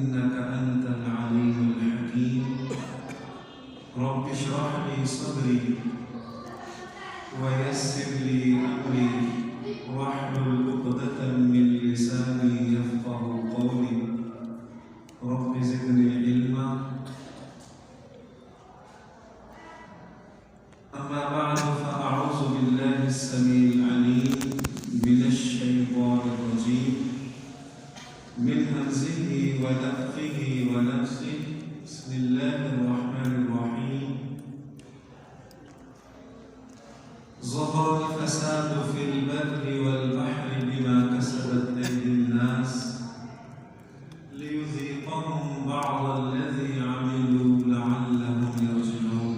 إنك أنت العليم الحكيم رب اشرح لي صدري ويسر لي أمري واحلل عقدة من لساني يفقهوا قولي رب زدني علما. أما بعد فأعوذ بالله السميع العليم من الشيطان الرجيم من همزه ونفخه ونفسه. بسم الله الرحمن الرحيم. ظهر الفساد في البر والبحر بما كسبت أيدي الناس ليذيقهم بعض الذي عملوا لعلهم يرجعون.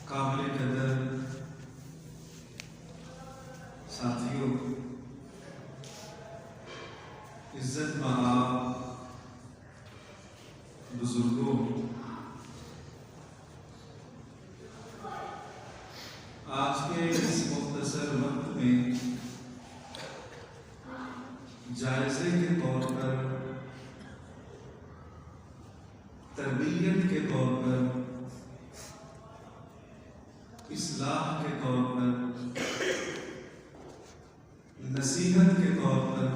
قابل قدر ساتھیوں، عزت مآب بزرگوں، آج کے اس مختصر وقت میں جائزے کے طور پر، تربیت کے طور پر، اصلاح کے طور پر، نصیحت کے طور پر،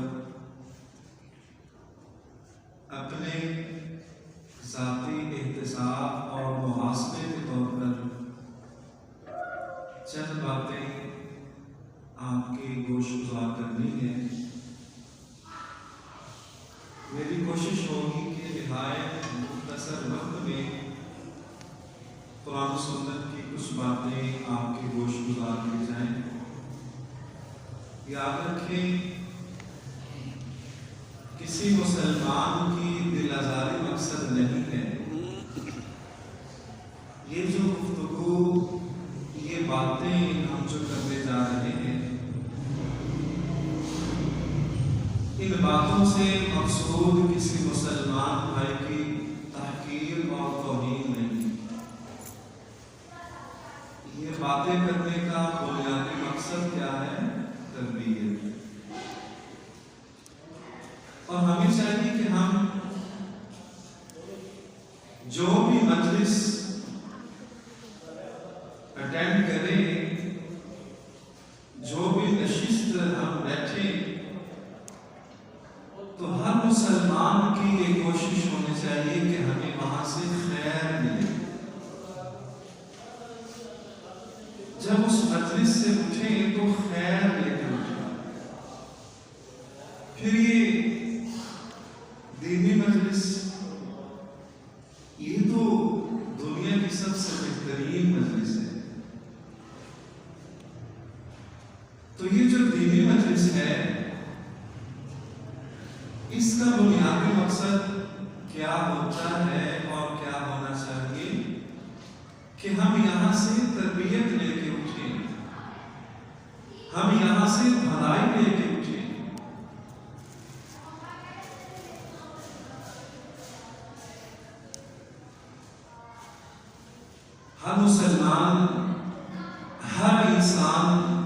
اپنے ذاتی احتساب اور محاسبے کے طور پر چند باتیں آپ کی گوش گزار کرنی ہے۔ میری کوشش ہوگی کہ نہایت مختصر وقت میں قرآن و سنت کی کچھ باتیں آپ کی گوش گزار کی جائیں۔ یاد رکھیں، کسی مسلمان کی دل آزاری مقصد نہیں ہے۔ یہ جو گفتگو، یہ باتیں ہم جو کرنے جا رہے ہیں، ان باتوں سے مقصود کسی مسلمان بھائی کی تحقیر اور توہین نہیں۔ یہ باتیں کرنے کا بنیادی مقصد کیا ہے؟ تربیت۔ اور ہمیں چاہیے کہ ہم جو بھی مجلس اٹینڈ کریں، جو بھی نشست ہم بیٹھیں، تو ہر مسلمان کی یہ کوشش ہونی چاہیے کہ ہمیں وہاں سے خیر ملے۔ جب اس مجلس سے اٹھیں تو خیر لے کر اٹھیں۔ پھر یہ دینی مجلس، یہ تو دنیا کی سب سے بہترین مجلس ہے۔ تو یہ جو دینی مجلس ہے، اس کا بنیادی مقصد کیا ہوتا ہے اور کیا ہونا چاہیے کہ ہم یہاں سے تربیت لے کے اٹھیں، ہم یہاں سے بھلائی لے کے اٹھیں۔ ہر مسلمان، ہر انسان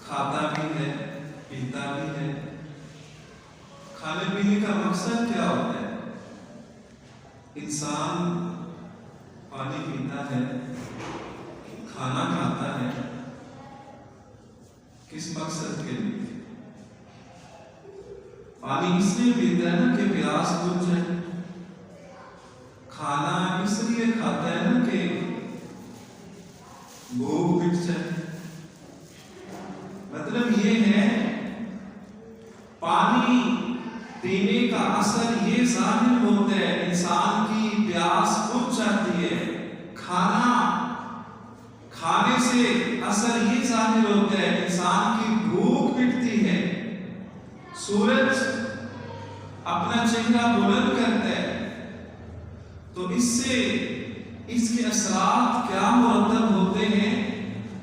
کھاتا بھی ہے، پیتا بھی ہے۔ کھانے پینے کا مقصد کیا ہوتا ہے؟ انسان پانی پیتا ہے، کھانا کھاتا ہے، کس مقصد کے لیے؟ پانی اس لیے پیتا ہے نا کہ پیاس بجھ جائے۔ کھانا اس لیے کھاتا ہے نا کہ بھوک مٹ جائے۔ مطلب یہ ہے، پانی پینے کا اثر یہ ظاہر ہوتا ہے، انسان کی پیاس بجھ جاتی ہے۔ کھانے سے اثر یہ ظاہر ہوتا ہے، انسان کی بھوک مٹتی ہے۔ سورج اپنا چہرہ بلند کرتا ہے تو اس سے اس کے اثرات کیا مرتب ہوتے ہیں؟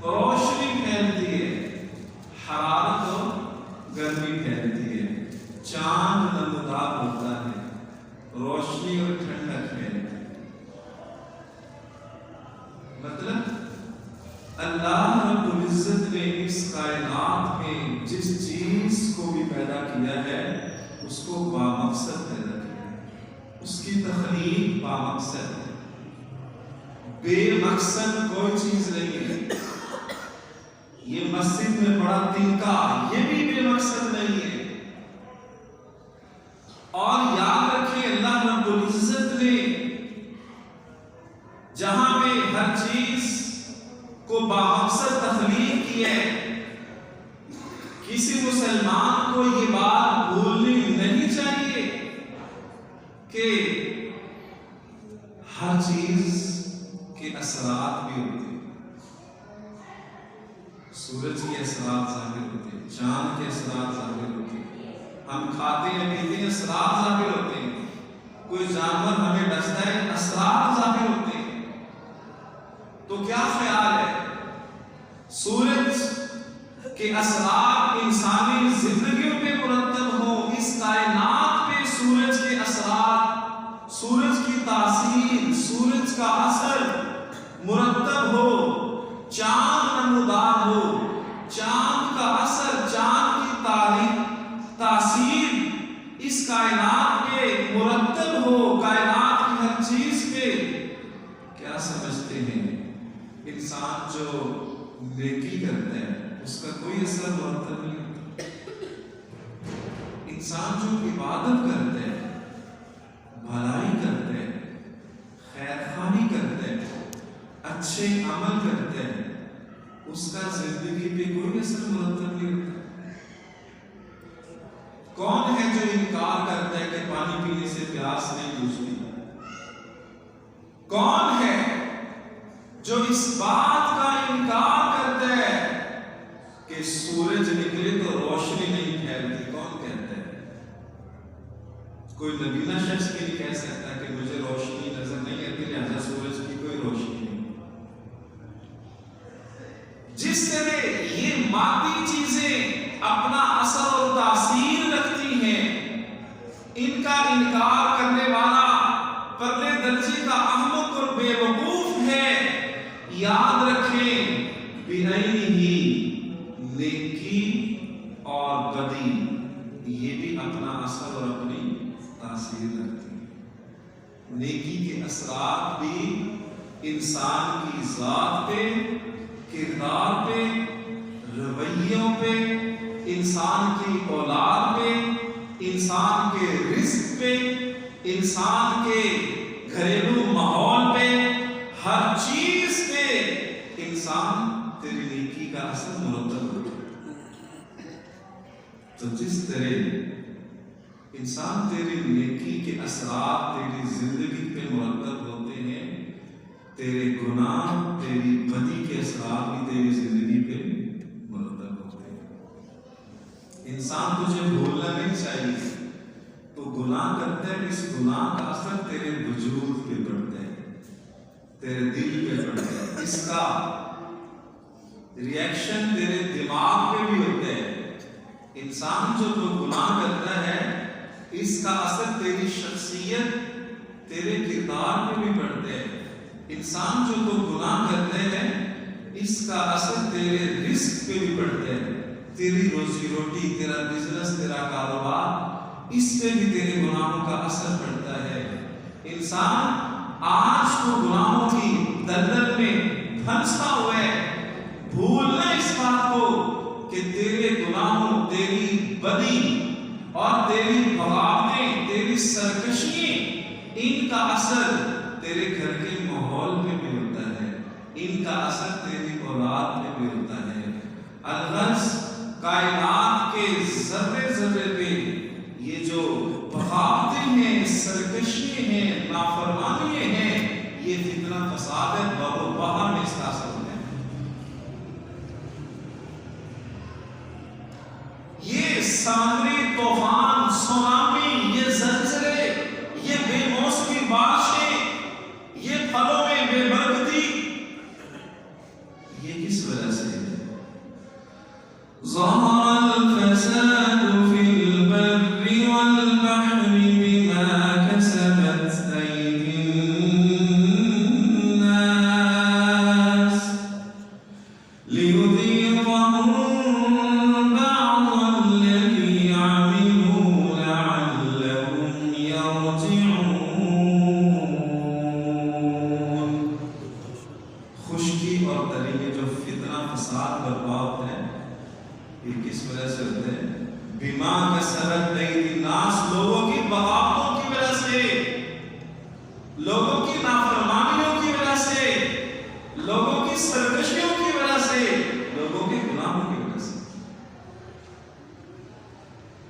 روشنی پھیلتی ہے، حرارت اور گرمی پھیلتی ہے، چاند نمودار ہوتا ہے، روشنی اور ٹھنڈک پھیلتی ہے۔ نے اس کائنات میں جس چیز کو بھی پیدا کیا ہے اس کو بامقصد پیدا کیا ہے، اس کی تخلیق بامقصد ہے، بے مقصد کوئی چیز نہیں ہے۔ یہ مسجد میں بڑا تنکا، یہ بھی بے مقصد نہیں ہے۔ اور یاد رکھیں اللہ رب العزت نے جہاں پہ ہر چیز کو بامقصد تخلیق کی ہے، کسی مسلمان کو یہ بات بھولنی نہیں چاہیے کہ ہر چیز کے اثرات بھی ہوتے ہیں۔ سورج کے اثرات ظاہر ہوتے ہیں، چاند کے اثرات ظاہر ہوتے ہیں، ہم کھاتے ہیں پیتے ہیں، اثرات ظاہر ہوتے ہیں، کوئی جانور ہمیں ڈستا ہے، اثرات ظاہر ہوتے ہیں۔ تو کیا خیال ہے سورج کے اثرات انسانی زندگیوں پہ مرتب ہو، اس کائنات پہ سورج کے اثرات، سورج کی تاثیر، سورج کا اثر مرتب ہو، چاند نمودار ہو، چاند کا اثر، چاند کی تاثیر اس کائنات پہ مرتب ہو، کائنات کی ہر چیز پہ، کیا سمجھتے ہیں انسان جو نیکی کرتا ہے اس کا کوئی اثر مرتب نہیں ہوتا؟ انسان جو عبادت کرتا ہے، بھلائی کرتا ہے، خیر خواہی کرتا ہے، اچھے عمل کرتا ہے، اس کا زندگی پہ کوئی اثر مرتب نہیں ہوتا۔ کون ہے جو انکار کرتا ہے کہ پانی پینے سے پیاس نہیں بجھتی؟ کون ہے جو اس بات کا انکار کرتا ہے کہ سورج نکلے تو روشنی نہیں پھیلتی؟ کون کہتا ہے؟ کوئی نبینا شخص بھی نہیں کہہ سکتا کہ مجھے روشنی نظر نہیں آتی لہذا سورج کی کوئی روشنی نہیں۔ جس طرح یہ مادی چیزیں اپنا اثر اور تاثیر رکھتی ہیں، ان کا انکار کرنے والا پرلے درجے کا احمق اور بے وقوف ہے۔ یاد رکھیں بعینہ نیکی اور بدی یہ بھی اپنا اثر اور اپنی تاثیر رکھتی ہیں۔ نیکی کے اثرات بھی انسان کی ذات پہ، کردار پہ، رویوں پہ، انسان کی اولاد پہ، انسان کے رزق پہ، انسان کے گھریلو ماحول پہ، ہر چیز پہ انسان تیری نیکی کا اثر مرتب ہوتا ہے۔ تو جس طرح انسان تیری نیکی کے اثرات تیری زندگی پہ مرتب ہوتے ہیں، تیرے گناہ، تیری بدی کے اثرات بھی تیری زندگی پہ مرتب ہوتے ہیں۔ انسان تجھے بھولنا نہیں چاہیے، تو گناہ کرتا ہے، اس گناہ کا اثر تیرے وجود پہ پڑتا ہے، تیرے دل پہ پڑتا ہے، اس کا ریئیکشن تیرے دماغ پہ بھی ہوتا ہے۔ انسان جو گناہ کرتا ہے اس کا اثر تیری شخصیت، تیرے کردار پہ بھی پڑتا ہے۔ انسان جو گناہ کرتے ہیں اس کا اثر تیرے رزق پہ بھی پڑتا ہے، تیری روزی روٹی، تیرا بزنس، تیرا کاروبار، اس پہ بھی تیرے گناہوں کا اثر پڑتا ہے۔ انسان آج تو گناہوں کی دلدل میں پھنسا ہوا ہے، بھولنا اس بات کو کہ تیرے گناہوں، تیری بدی اور تیری بغاوتیں، تیری سرکشیاں، ان کا اثر تیرے گھر کے ماحول پہ بھی ہوتا ہے، ان کا اثر تیری اولاد پہ بھی ہوتا ہے۔ الغرض کائنات کے ذرے ذرے پہ یہ جو بغاوتیں ہیں، سرکشیاں ہیں، نافرمانیاں ہیں، یہ فتنہ فساد ہے، بر و بحر میں اس کا اثر ہوتا ہے۔ یہ سمندری طوفان، سونامی، یہ زلزلے، یہ بے موسمی بارشیں، یہ پھلوں میں بے برکتی، یہ کس وجہ سے ہے؟ ظہر الفساد فی البر والبحر بما کسبت ایدی الناس لیذیقہم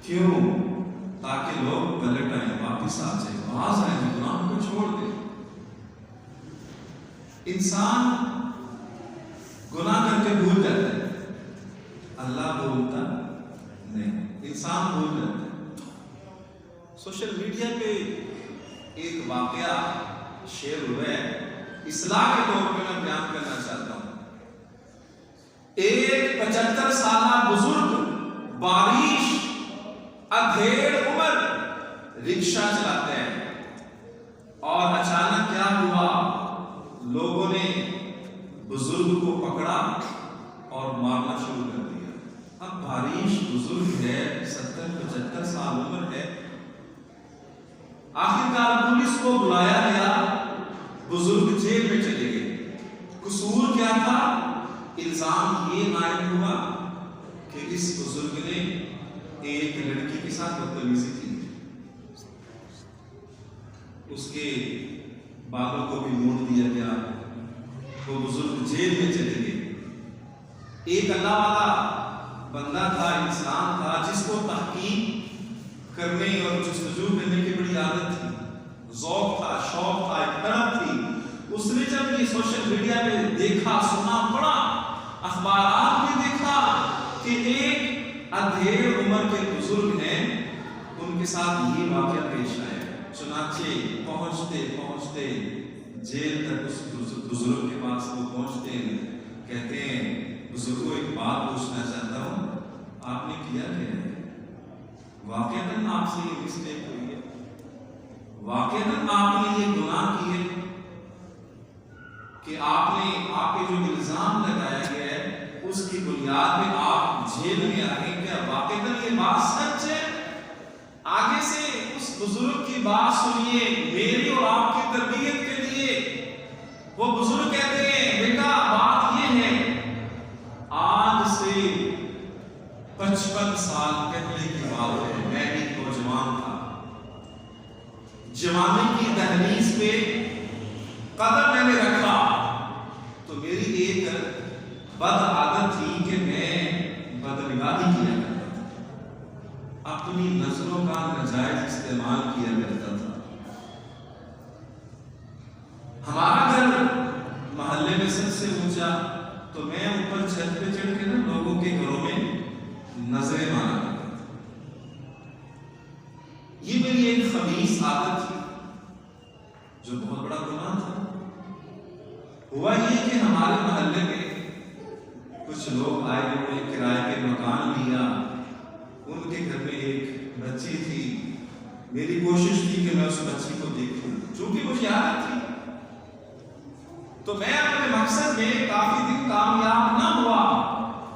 کیوں؟ تاکہ لوگ پلٹ آئیں، واپس آ جائیں، باز آئیں، گناہ کو چھوڑ دیں۔ انسان گناہ کر کے بھول جاتا ہے، اللہ بھولتا نہیں، انسان بھول جاتا ہے۔ سوشل میڈیا پہ ایک واقعہ شیئر ہوا ہے، اصلاح کے طور پہ میں بیان کرنا چاہتا ہوں۔ ایک 75 سالہ بزرگ بارش ادھیڑ عمر رکشہ چلاتے ہیں، اور اچانک کیا ہوا، لوگوں نے بزرگ کو پکڑا اور مارنا شروع کر دیا۔ اب بارش بزرگ ہے، 70-75 سال عمر ہے۔ آخرکار پولیس کو بلایا گیا، بزرگ جیل میں چلے گئے۔ قصور کیا تھا؟ الزام یہ عائد ہوا کہ اس بزرگ نے ایک لڑکی کے ساتھ بدتمیزی کی، اس کے بالوں کو بھی موڑ دیا گیا، وہ بزرگ جیل میں چلے گئے۔ ایک اللہ والا بندہ تھا، انسان تھا، جس کو تحقیق کرنے اور جستجو کرنے کی بڑی عادت تھی، ذوق تھا، شوق تھا، ایک طرف تھی۔ اس نے جب یہ سوشل میڈیا پہ دیکھا، سنا، پڑھا، اخبارات میں دیکھا کہ ایک ادھیڑ عمر کے بزرگ ہیں، ان کے ساتھ یہ واقعہ پیش آیا۔ چنانچہ پہنچتے پہنچتے جیل تک اس بزرگ کے پاس وہ پہنچتے ہیں، کہتے ہیں بزرگوں ایک بات پوچھنا چاہتا ہوں، آپ نے کیا کیا ہے؟ واقعتاً آپ سے یہ مسٹیک ہوئی ہے، واقعتاً آپ نے یہ گناہ کی ہے کہ آپ کے جو الزام لگایا گیا ہے اس کی بنیاد میں آپ جیل میں آ گئے، کیا واقعتاً یہ بات سچ ہے؟ آگے سے اس بزرگ کی بات سنیے، میری اور آپ کی تربیت کے لیے۔ وہ بزرگ کہتے ہیں بیٹا بات یہ ہے، آج سے 55 سال پہلے کی بات ہے، میں ایک نوجوان تھا، جوانی کی دہلیز پہ قدم میں نے رکھا تو میری ایک بد عادت تھی کہ میں بدنگاہی کیا کرتا تھا، اپنی نظروں کا ناجائز استعمال کیا کرتا تھا۔ ہمارا گھر محلے میں سب سے اونچا، تو میں اوپر چھت پہ چڑھ کے نا لوگوں کے گھروں میں نظریں مارا کرتا تھا۔ یہ میری ایک خبیث عادت تھی جو بہت بڑا گناہ تھا۔ ہوا یہ کہ ہمارے محلے میں کچھ لوگ آئے، انہوں نے کرائے کے مکان لیا، ان کے گھر میں ایک بچی تھی، میری کوشش تھی کہ میں اس بچی کو دیکھوں، چونکہ مجھے عادت تھی، تو میں اپنے مقصد میں کافی دن کامیاب نہ ہوا۔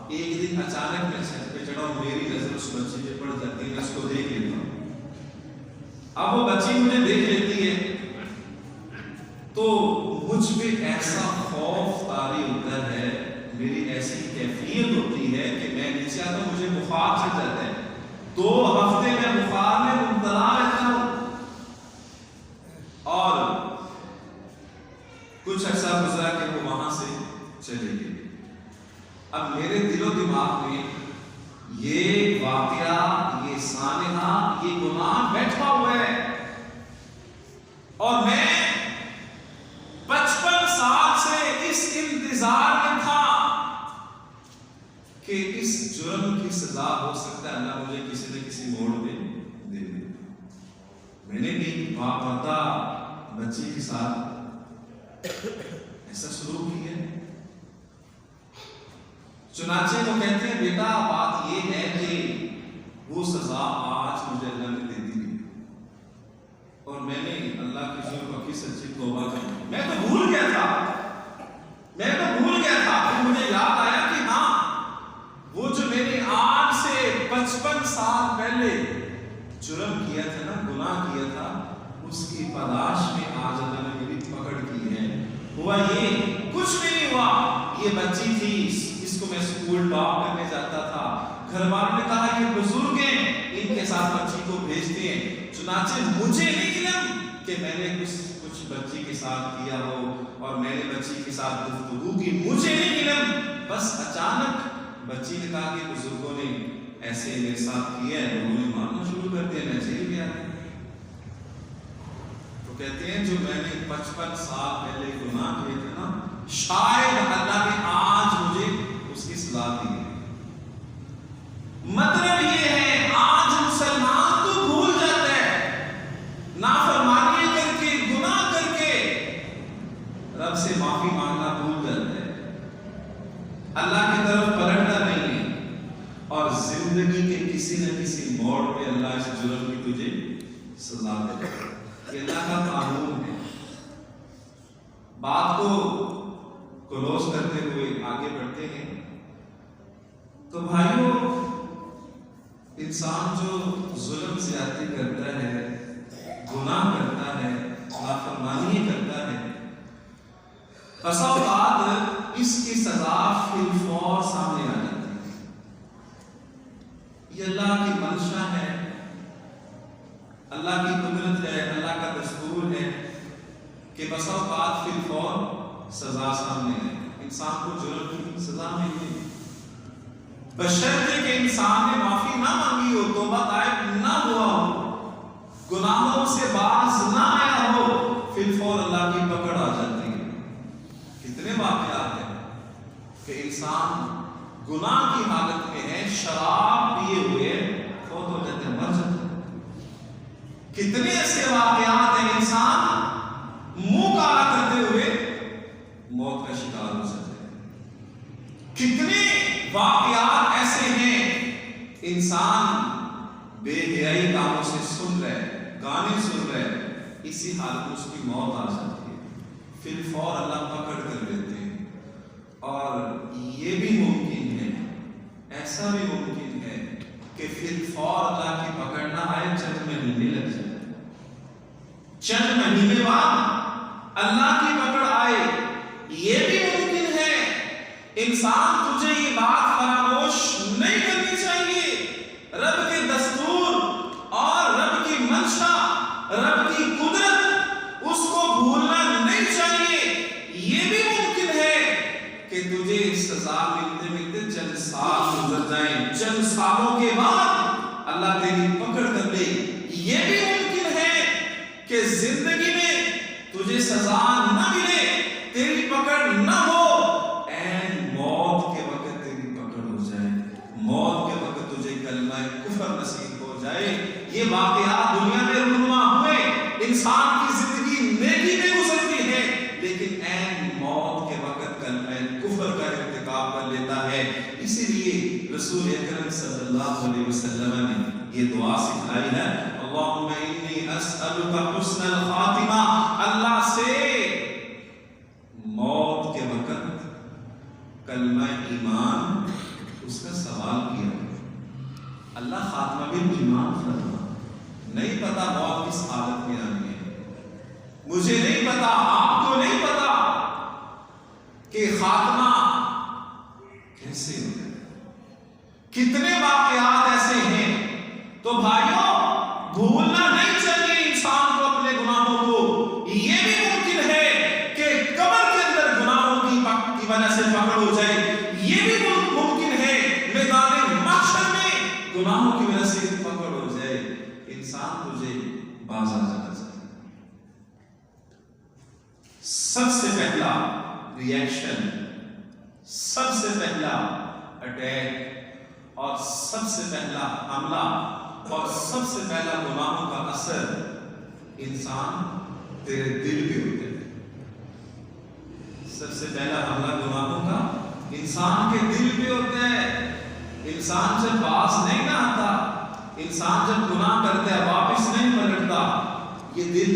ایک دن اچانک میں چھت پہ چڑھا اور میری نظر اس بچی پہ پڑ جاتی ہے، میں اس کو دیکھ لیتا ہوں۔ اب وہ بچی مجھے دیکھ لیتی ہے تو مجھ پہ ایسا خوف طاری ہوتا ہے، میری ایسی کیفیت ہوتی ہے کہ میں نیچے آتا ہوں، مجھے بخار چڑھ جاتا ہے، 2 ہفتے میں بخار میں مبتلا رہتا ہوں۔ اور کچھ عرصہ گزرا کہ وہ وہاں سے چلے گئے۔ اب میرے دل و دماغ میں یہ واقعہ، یہ سانحہ، یہ گناہ بیٹھا ہوا ہے، اور میں 55 سال سے اس انتظار میں تھا کہ اس جرم کی سزا ہو سکتا ہے اللہ مجھے کسی نہ کسی موڑ پہ دے دے۔ میں نے ایک باپردہ بچی کے ساتھ ایسا سلوک کیا ہے۔ چنانچہ وہ کہتے ہیں بیٹا بات یہ ہے کہ وہ سزا آج مجھے اللہ نے دے دی، اور میں نے اللہ کی ظلم کی سچی توبہ کی۔ میں تو بھول گیا تھا، پھر مجھے یاد آیا کہ ہاں وہ جو میں نے آج سے 55 سال پہلے جرم کیا تھا نا، گناہ کیا تھا، اس کی پاداش میں آج اللہ نے میری پکڑ کی ہے۔ ہوا یہ کچھ بھی نہیں ہوا، یہ بچی تھی، اس کو میں اسکول ڈراپ کرنے جاتا تھا، گھر والوں نے کہا کہ بزرگ ہیں، ان کے ساتھ بچی کو بھیجتے ہیں۔ چنانچہ مجھے نہیں علم کہ میں نے کچھ بچی کے ساتھ کیا ہو اور میں نے بچی کے ساتھ گفتگو کی، مجھے نہیں علم۔ بس اچانک بچی نے کہا کہ بزرگوں نے ایسے میرے ساتھ کیا ہے، لوگوں نے ماننا شروع کر دیا، میں جیل گیا۔ تو کہتے ہیں جو میں نے 55 سال پہلے گناہ کیے تھے نا، شاید اللہ نے آج مجھے اس کی سزا دی ہے۔ مطلب یہ ہے آج مسلمان تو بھول جاتا ہے، نافرمانی کر کے، گناہ کر کے رب سے معافی مانگنا بھول جاتا ہے، اللہ کی طرف پلٹتا نہیں ہے، اور زندگی کے کسی نہ کسی موڑ پہ اللہ اس جرم کی تجھے سزا دے گا۔ یہ اللہ کا قانون ہے۔ بات کو کلوز کرتے ہوئے آگے بڑھتے ہیں۔ تو بھائیوں، انسان جو ظلم زیادتی کرتا ہے، گناہ کرتا ہے، نافرمانی کرتا ہے، بسا اوقات اس کی سزا فی الفور سامنے آ جاتی ہے۔ یہ اللہ کی منشا ہے، اللہ کی قدرت ہے، اللہ کا دستور ہے کہ بسا اوقات فی الفور سزا سامنے آئے، انسان کو جرم کی سزا ملے، بشرطے کہ انسان نے معافی نہ مانگی ہو، توبہ طائب نہ ہوا ہو، گناہوں سے باز نہ آیا ہو، فی الفور اللہ کی پکڑ آ جاتی ہے۔ کتنے واقعات ہیں کہ انسان گناہ کی حالت میں ہے، شراب پیے ہوئے فوت ہو جاتے ہیں، مر جاتے ہیں۔ کتنے ایسے واقعات ہیں انسان منہ کالا کرتے ہوئے موت کا شکار ہو سکتے ہیں۔ کتنے واقعات ایسے ہیں انسان بے حیائی کاموں سے سن رہے، گانے سن رہے، اسی حالت میں اس کی موت آ جاتی ہے، فی الفور اللہ پکڑ کر لیتے ہیں۔ اور یہ بھی ممکن ہے، ایسا بھی ممکن ہے کہ فی الفور اللہ کی پکڑ نہ آئے، چند مہینے لگ جائے، چند مہینے بعد اللہ کی پکڑ آئے۔ یہ بھی ممکن ہے انسان تجھے یہ بات فراموش نہیں کرنی چاہیے، رب کے دستور اور رب کی منشا، رب کی قدرت، اس کو بھولنا نہیں چاہیے۔ یہ بھی ممکن ہے کہ تجھے سزا ملتے ملتے چند سال گزر جائیں، چند سالوں کے بعد اللہ تیری پکڑ کر لے۔ یہ بھی ممکن ہے کہ زندگی میں تجھے سزا نہ ملے، تیری پکڑ نہ ہو، این موت کے وقت تیری پکڑ ہو جائے، موت کے وقت تجھے کلمہ کفر نصیب ہو جائے۔ یہ واقعات دنیا میں رونما ہوئے، انسان کی زندگی نیکی میں گزرتی ہے، لیکن این موت کے وقت کلمہ کفر کا ارتکاب کر لیتا ہے۔ اسی لیے رسول اکرم صلی اللہ علیہ وسلم نے یہ دعا سکھائی ہے، اللہم انی اسألک حسن الخاتمہ، اللہ سے موت کے وقت کلمہ ایمان اس کا سوال کیا، اللہ خاتمہ بھی ایمان فرما۔ نہیں پتا موت کس حالت میں آنی ہے، مجھے نہیں پتا، آپ کو نہیں پتا کہ خاتمہ کیسے ہوگا۔ کتنے واقعات ایسے ہیں، تو بھائیوں بھولنا نہیں چاہیے انسان کو اپنے گناہوں کو۔ یہ بھی ممکن ہے کہ قبر کے اندر گناہوں کی وجہ سے پکڑ ہو جائے، یہ بھی ممکن ہے میدان محشر میں گناہوں کی وجہ سے پکڑ ہو جائے۔ انسان تجھے باز آ جانا چاہیے۔ سب سے پہلا ریئیکشن، سب سے پہلا اٹیک، اور سب سے پہلا حملہ، اور سب سے پہلا گناہوں کا اثر انسان تیرے دل پہ ہوتے ہیں۔ سب سے پہلا حملہ گناہوں کا انسان کے دل پہ ہوتا ہے۔ انسان جب باز نہیں نہ آتا، انسان جب گناہ کرتا ہے واپس نہیں پلٹتا، یہ دل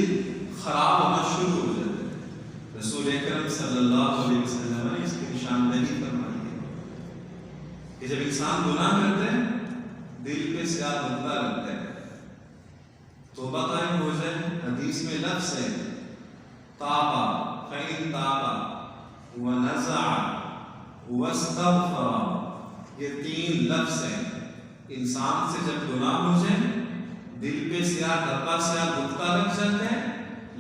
خراب ہونا شروع ہو جاتا ہے۔ رسول اکرم صلی اللہ علیہ وسلم نے اس کی نشاندہی فرمائی ہے کہ جب انسان گناہ کرتا ہے دل پہ سیاہ بنتا لگتا ہے، توبہ طائب ہو جائے، حدیث میں لفظ ہے تابا، فَإِن تابا وَنَزَعَ وَاسْتَغْفَرَ، یہ 3 لفظ ہیں۔ انسان سے جب گناہ ہو جائے دل پہ سیاہ دھبا، سیاہ بھگتا لگ جاتا ہے،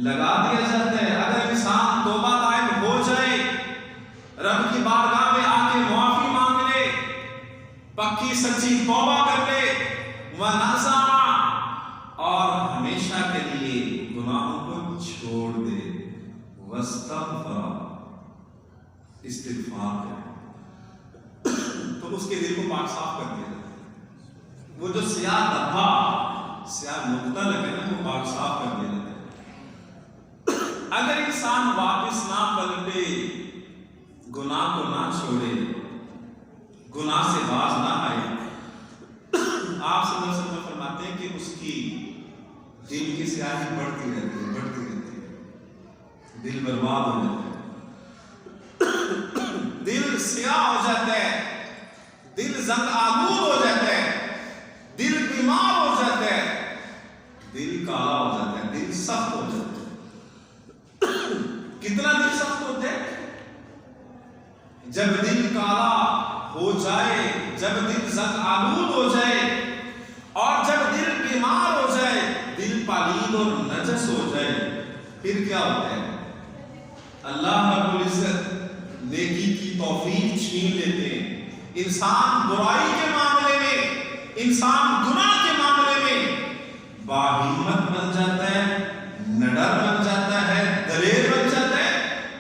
لگا دیا جاتا ہے۔ اگر انسان توبہ طائب ہو جائے، رب کی بارگاہ میں آ کے معافی مانگ لے، پکی سچی توبہ کر لے، ونزع، اور ہمیشہ کے لیے گناہوں کو چھوڑ دے، واستغفر، استغفار کرے، تو اس کے دل کو پاک صاف کر دیا جاتا ہے۔ وہ جو سیاہ دھبا، سیاہ نقطہ لگے نا، وہ پاک صاف کر دیا جاتا ہے۔ اگر انسان واپس نہ پلٹے، گناہ کو نہ چھوڑے، گناہ سے باز نہ آئے، آپ صلی اللہ علیہ وسلم فرماتے ہیں کہ اس کی دل کی سیاہی بڑھتی رہتی ہے، بڑھتی رہتی ہے، دل برباد ہو جاتا ہے، دل سیاہ ہو جاتا ہے، دل زنگ آلود ہو جاتا ہے، دل بیمار ہو جاتا ہے، دل کالا ہو جاتا ہے، دل سخت ہو جاتا ہے۔ کتنا دل سخت ہوتا ہے؟ جب دل کالا ہو جائے، جب دل زنگ آلود ہو جائے، اور جب دل بیمار ہو جائے، دل پلید اور نجس ہو جائے، پھر کیا ہوتا ہے؟ اللہ رب العزت نیکی کی توفیق چھین لیتے ہیں۔ انسان برائی کے معاملے میں، انسان گناہ کے معاملے میں باہمت بن جاتا ہے، نڈر بن جاتا ہے، دلیر بن جاتا ہے،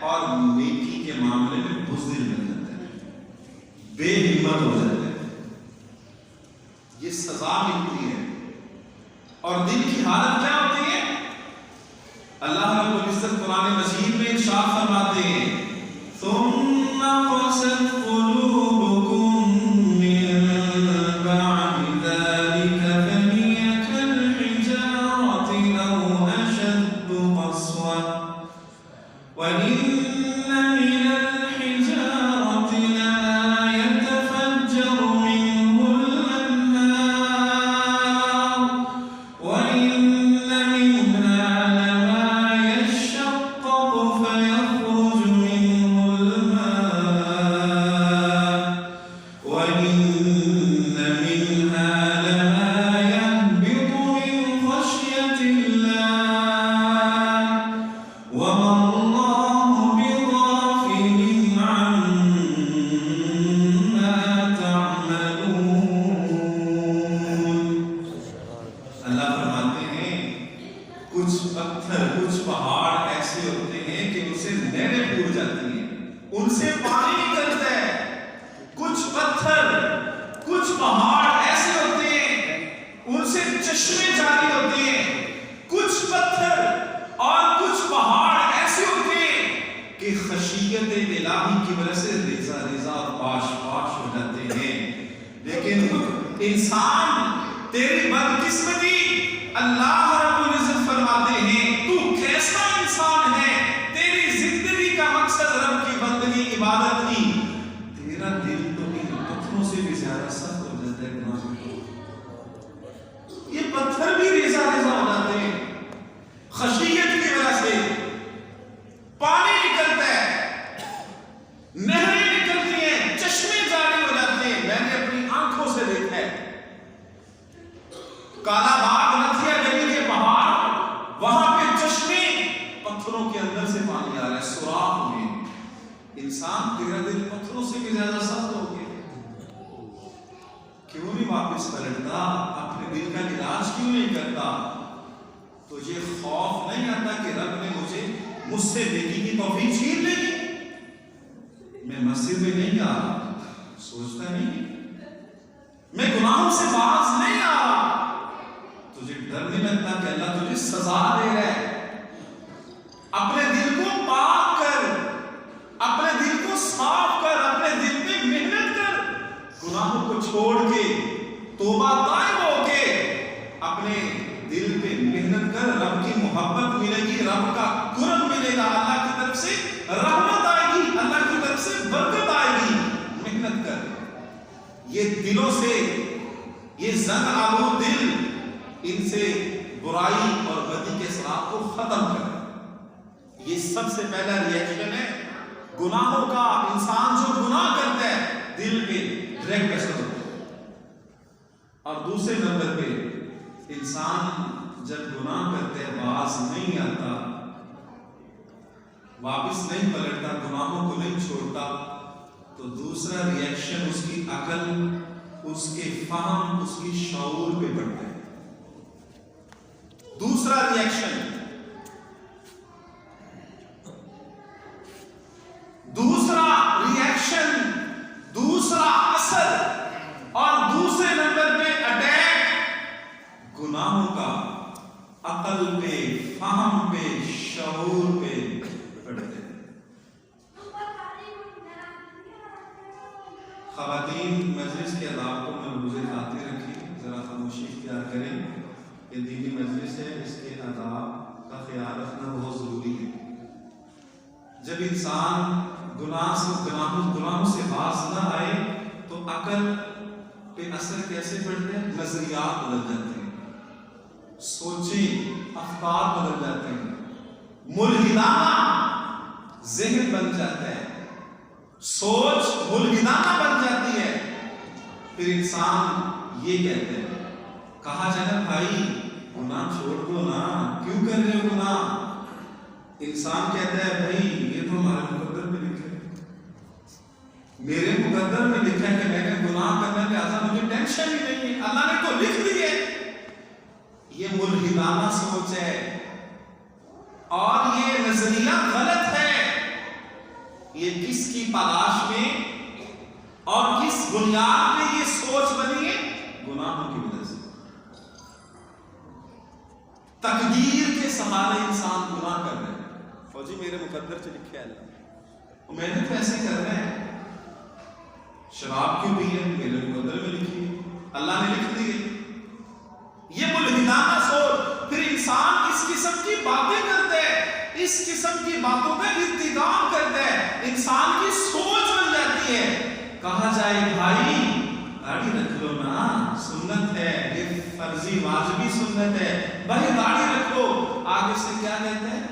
اور نیکی کے معاملے میں بزدل بن جاتا ہے، بے ہمت ہو جاتا ہے۔ یہ سزا ملتی ہے۔ اور دل کی حالت کیا ہوتی ہے؟ اللہ رب العزت قرآن مجید میں ارشاد فرماتے ہیں، ثم قست قلوبكم من بعد ذلك فهي كالحجارة أو أشد قسوة وإن من الحجارة لما يتفجر منه الأنهار وإن منها لما يشقق فيخرج منه الماء وإن منها لما يهبط من خشية الله وما الله بغافل عما تعملون۔ اللہ فرماتے ہیں کچھ پتھر، کچھ پہاڑ ایسے ہوتے ہیں کہ ان سے نہریں پھوٹ جاتی ہیں، ان سے پانی نکلتا ہے۔ کچھ پتھر، کچھ پہاڑ ایسے ہوتے ہیں، ان سے چشمے جاری ہوتے ہیں۔ کچھ پتھر اور کچھ پہاڑ ایسے ہوتے ہیں کہ خشیت الہی کی وجہ سے ریزہ ریزہ اور پاش پاش ہو جاتے ہیں۔ لیکن انسان، تیری بدقسمتی، اللہ رب العزت فرماتے ہیں تو کیسا انسان ہے؟ تیری زندگی کا مقصد رب کی بندگی، عبادت کی، تیرا دل تو ان پتھروں سے بھی زیادہ سخت ہو جاتا ہے گناہ میں۔ یہ پتھر بھی ریزہ ریزہ ہو جاتے ہیں خشیت کی وجہ سے۔ پانی نکلتا ہے، نہریں نکلتی ہیں، چشمے جاری ہو جاتے ہیں۔ میں نے اپنی آنکھوں سے دیکھا ہے، کالا باغ نتھیا گلی کے پہاڑ، وہاں پہ چشمے، پتھروں کے اندر سے پانی آ رہا ہے، سوراخ میں۔ انسان، تیرا دل پتھروں سے بھی زیادہ سخت ہو گیا، کیوں نہیں واپس پلٹتا؟ اپنے دل کا علاج کیوں نہیں کرتا؟ تجھے خوف نہیں آتا کہ رب نے مجھ سے نیکی کی توفیق چھین لے گی؟ میں مسجد میں نہیں آ رہا، سوچتا نہیں، میں گناہوں سے باز نہیں آ رہا، تجھے ڈر نہیں لگتا کہ اللہ تجھے سزا دے رہا ہے؟ اپنے دل کو پاک کر، اپنے دل کو صاف کر، اپنے دل میں محنت کر، گناہوں کو چھوڑ کے، توبہ طائب ہو کے اپنے دل پہ محنت کر۔ رب کی محبت ملے گی، رب کا قرب ملے گا، اللہ کی طرف سے رحمت آئے گی، اللہ کی طرف سے برکت آئے گی۔ محنت کر، یہ دلوں سے، یہ زنگ آلود دل، ان سے برائی اور بدی کے اثرات کو ختم کر۔ یہ سب سے پہلا ریئیکشن ہے گناہوں کا۔ انسان جو گناہ کرتا ہے دل پہ ڈائریکٹ اثر ہوتا ہے۔ اور دوسرے نمبر پہ انسان جب گناہ کرتے ہیں باز نہیں آتا، واپس نہیں پلٹتا، گناہوں کو نہیں چھوڑتا، تو دوسرا ریئیکشن اس کی عقل، اس کے فہم، اس کی شعور پہ بڑھتا ہے۔ دوسرا ریئیکشن، دوسرا اثر اور دوسرے نمبر پہ اٹیک گناہوں کا عقل پہ، فہم پہ، شعور پہ پڑتے ہیں۔ خواتین مجلس کے آداب کو ملحوظ خاطر رکھیں، ذرا خاموشی اختیار کریں، یہ دینی مجلس ہے، اس کے آداب کا خیال رکھنا بہت ضروری ہے۔ جب انسان گناہوں سے باز نہ آئے تو عقل پہ اثر کیسے پڑتے ہیں؟ نظریات بدل جاتے ہیں، سوچیں، افکار بدل جاتے ہیں، ملحدانہ ذہن بن جاتا ہے، سوچ ملحدانہ بن جاتی ہے۔ پھر انسان یہ کہتے ہیں، کہا جائے بھائی گناہ چھوڑ دو نا، کیوں کر رہے ہو گناہ؟ انسان کہتا ہے بھائی یہ تو ہمارے مقدر میں لکھا ہے، میرے مقدر میں لکھا ہے کہ میں نے گناہ کرنا ہے، لہٰذا مجھے ٹینشن ہی نہیں ہے، اللہ نے تو لکھ دی ہے۔ یہ ملحدانہ سوچ ہے اور یہ نظریہ غلط ہے۔ یہ کس کی پاداش میں اور کس بنیاد میں یہ سوچ بنی ہے؟ گناہوں کی وجہ سے۔ تقدیر کے سہارے انسان گناہ کر رہے ہیں، فوجی میرے مقدر سے لکھے اللہ، میں نے تو ایسے کر رہے ہیں، شراب کیوں پی ہے؟ میرے مقدر میں لکھی ہے، اللہ نے لکھ دی ہے۔ یہ ملحدانہ سوچ، پھر انسان اس قسم کی باتیں کرتا ہے، اس قسم کی باتوں کا ارتکاب کرتا ہے، انسان کی سوچ بن جاتی ہے۔ کہا جائے بھائی داڑھی رکھ لو نا، سنت ہے، یہ فرضی واجبی سنت ہے، بھائی داڑھی رکھ لو۔ آگے سے کیا کہتے ہیں؟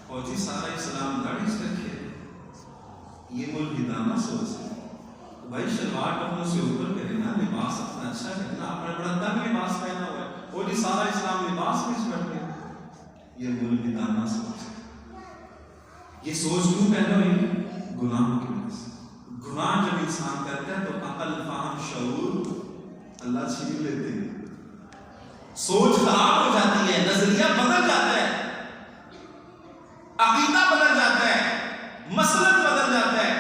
فوجی سارا اسلام داڑھی سے رکھے، یہ ملحدانہ سوچ ہے۔ بھائی شلوار ٹخنوں سے اوپر کرے نا، لباس اپنا اچھا کرنا، اپنا بڑا تنگ لباس پہنا ہوا ہے، وہ جی سارا اسلام لباس میں پڑھتے ہیں، یہ ملحدانہ سوچ ہے۔ یہ سوچ کیوں پیدا ہوئی؟ گناہوں کی وجہ سے۔ گناہ جب انسان کرتا ہے تو عقل، فہم، شعور اللہ چھین لیتے ہیں، سوچ خراب ہو جاتی ہے، نظریہ بدل جاتا ہے، عقیدہ بدل جاتا ہے، مسلک بدل جاتا ہے،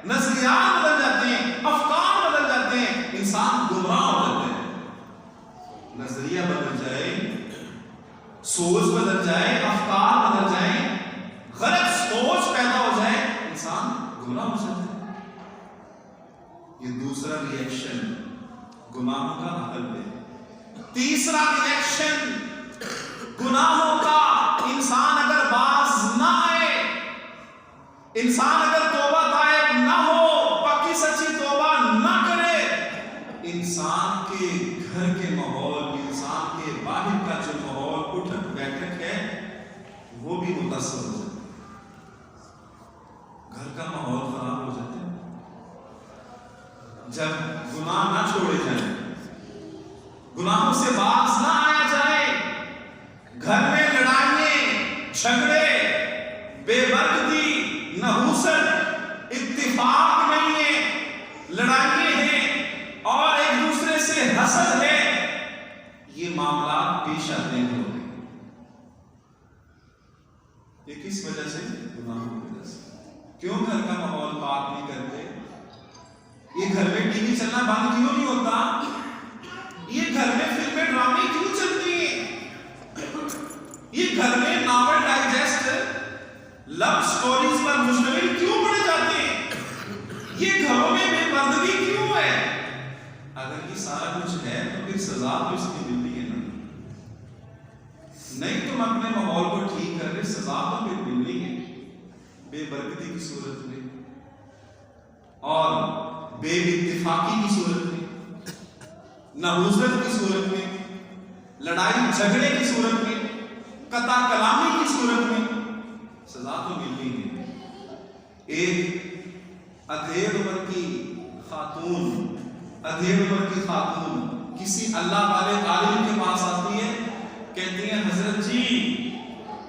نظریات بدل جاتے ہیں، افکار بدل جاتے ہیں، انسان گمراہ ہو جاتا ہے۔ نظریہ بدل جائے، سوچ بدل جائے، افکار بدل جائیں، غلط سوچ پیدا ہو جائے، انسان گمراہ ہو جاتا ہے۔ یہ دوسرا ریئیکشن گناہوں کا عقل پہ۔ تیسرا ریئیکشن گناہوں کا، انسان اگر باز نہ آئے، انسان اگر توبہ طائب نہ ہو، پکی سچی توبہ نہ کرے، انسان کے گھر کے ماحول، انسان کے باہر کا جو ماحول، اٹھک بیٹھک ہے، وہ بھی متاثر ہو جاتا ہے، گھر کا ماحول خراب ہو جاتا ہے۔ جب گناہ نہ چھوڑے جائیں، گناہوں سے باز نہ آیا جائے، گھر میں لڑائیں، جھگڑے، بے برکتی، نحوست، اتفاق نہیں ہے، لڑائیں ہیں اور ایک دوسرے سے حسد ہے، یہ معاملات پیش آتے ہیں۔ یہ کس وجہ سے؟ گناہوں کی وجہ سے۔ کیوں گھر کا ماحول پاک نہیں کرتے؟ یہ گھر میں ٹی وی چلنا بند کیوں نہیں ہوتا؟ یہ گھر میں فلمیں ڈرامے کیوں چلتی ہیں؟ یہ گھر میں ناول ڈائجسٹ، لو سٹوریز پر مشتمل کیوں پڑے جاتے ہیں؟ یہ گھروں میں بے پردگی کیوں ہے؟ اگر یہ سارا کچھ ہے تو پھر سزا تو اس کی ملتی ہے نا؟ نہیں تم اپنے ماحول کو ٹھیک کر رہے، سزا تو پھر ملنی ہے، بے برکتی کی صورت میں اور بے اتفاقی کی صورت میں، نحوست کی صورت میں، لڑائی جھگڑے کی صورت میں، قطع کلامی کی صورت میں، سزا تو ملنی ہے۔ ایک ادھیڑ عمر کی خاتون کسی اللہ والے عالم کے پاس آتی ہے، کہتی ہیں حضرت جی